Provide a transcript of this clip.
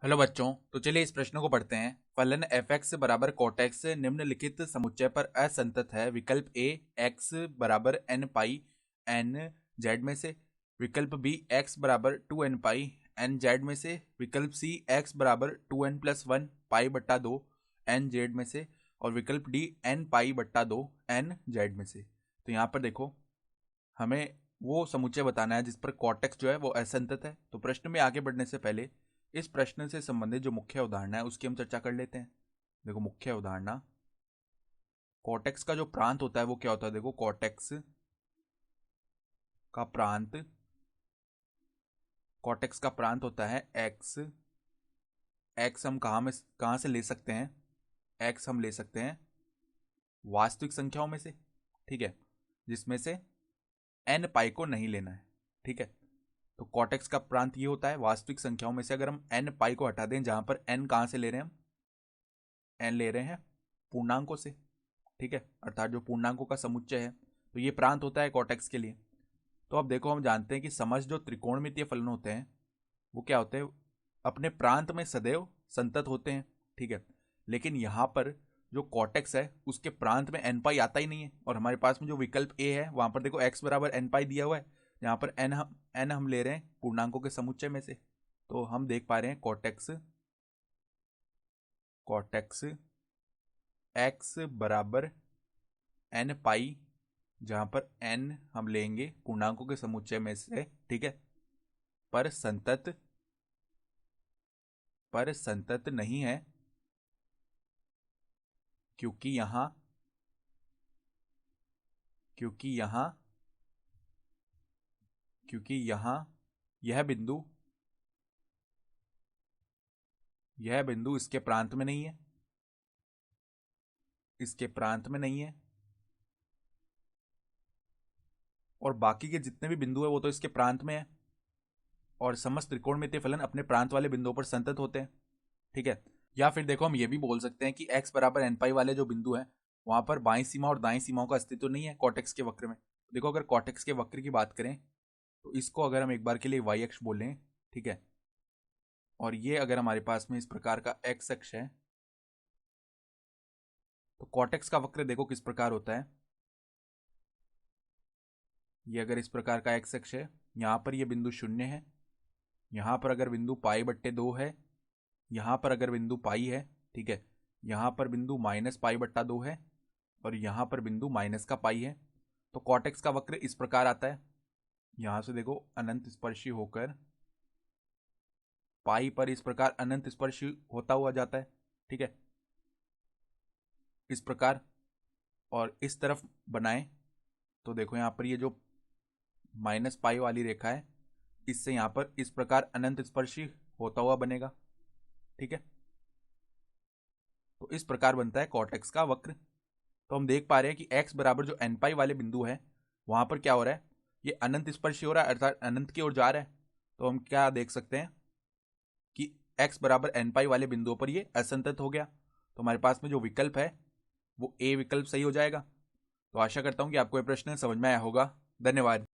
Hello बच्चों, तो चलिए इस प्रश्न को पढ़ते हैं। फलन एफ एक्स बराबर कोट एक्स निम्नलिखित समुच्चय पर असंतत है। विकल्प ए एक्स बराबर एन पाई एन जेड में से, विकल्प बी एक्स बराबर 2n पाई एन जेड में से, विकल्प सी एक्स बराबर 2n+1 पाई बट्टा 2 एन जेड में से, और विकल्प डी एन पाई बट्टा 2 एन जेड में से। तो यहाँ पर देखो, हमें वो समुच्चय बताना है जिस पर कोट एक्स जो है वो असंतत है। तो प्रश्न में आगे बढ़ने से पहले इस प्रश्न से संबंधित जो मुख्य उदाहरण है उसकी हम चर्चा कर लेते हैं। देखो, मुख्य उदाहरण, कोटेक्स का जो प्रांत होता है वो क्या होता है। देखो, कोटेक्स का प्रांत कोटेक्स का प्रांत होता है एक्स। एक्स हम कहाँ से ले सकते हैं। एक्स हम ले सकते हैं वास्तविक संख्याओं में से, ठीक है, जिसमें से एन पाई को नहीं लेना है। ठीक है, तो कोटेक्स का प्रांत ये होता है वास्तविक संख्याओं में से अगर हम एन पाई को हटा दें, जहां पर एन कहां से ले रहे हैं, हम एन ले रहे हैं पूर्णांकों से। ठीक है, अर्थात जो पूर्णांकों का समुच्चय है, तो ये प्रांत होता है कोटेक्स के लिए। तो अब देखो, हम जानते हैं कि समस्त जो त्रिकोणमितीय फलन होते हैं वो क्या होते हैं, अपने प्रांत में सदैव संतत होते हैं। ठीक है, लेकिन यहाँ पर जो कोटेक्स है उसके प्रांत में एन पाई आता ही नहीं है, और हमारे पास में जो विकल्प ए है वहां पर देखो एक्स बराबर एन पाई दिया हुआ है, यहाँ पर एन हम ले रहे हैं पूर्णांकों के समुच्चय में से। तो हम देख पा रहे हैं कोटेक्स कोटेक्स एक्स बराबर एन पाई, जहां पर एन हम लेंगे पूर्णांकों के समुच्चय में से। ठीक है, पर संतत नहीं है, क्योंकि यहां क्योंकि यहां क्योंकि यहां यह बिंदु इसके प्रांत में नहीं है, इसके प्रांत में नहीं है, और बाकी के जितने भी बिंदु है वो तो इसके प्रांत में है, और समस्त त्रिकोणमितीय फलन अपने प्रांत वाले बिंदुओं पर संतत होते हैं। ठीक है, या फिर देखो, हम ये भी बोल सकते हैं कि x बराबर एन पाई वाले जो बिंदु हैं वहां पर बाईं सीमा और दाईं सीमाओं का अस्तित्व नहीं है कोटेक्स के वक्र में। देखो, अगर कोटेक्स के वक्र की बात करें तो इसको अगर हम एक बार के लिए y अक्ष बोल लें, ठीक है, और ये अगर हमारे पास में इस प्रकार का x अक्ष है, तो कोटेक्स का वक्र देखो किस प्रकार होता है। ये अगर इस प्रकार का x अक्ष है, यहाँ पर ये बिंदु 0 है, यहाँ पर अगर बिंदु पाई बट्टे 2 है, यहाँ पर अगर बिंदु पाई है, ठीक है, यहाँ पर बिंदु माइनस पाई बट्टा 2 है, और यहाँ पर बिंदु माइनस का पाई है। तो कोटेक्स का वक्र इस प्रकार आता है। यहाँ से देखो, अनंत स्पर्शी होकर पाई पर इस प्रकार अनंत स्पर्शी होता हुआ जाता है। ठीक है, इस प्रकार, और इस तरफ बनाए तो देखो यहाँ पर ये जो माइनस पाई वाली रेखा है, इससे यहाँ पर इस प्रकार अनंत स्पर्शी होता हुआ बनेगा। ठीक है, तो इस प्रकार बनता है कोटेक्स का वक्र। तो हम देख पा रहे हैं कि x बराबर जो एन पाई वाले बिंदु है वहां पर क्या हो रहा है, ये अनंत स्पर्शी हो रहा है, अर्थात अनंत की ओर जा रहा है। तो हम क्या देख सकते हैं कि x बराबर एन पाई वाले बिंदुओं पर ये असंतत हो गया। तो हमारे पास में जो विकल्प है वो ए विकल्प सही हो जाएगा। तो आशा करता हूं कि आपको ये प्रश्न समझ में आया होगा। धन्यवाद।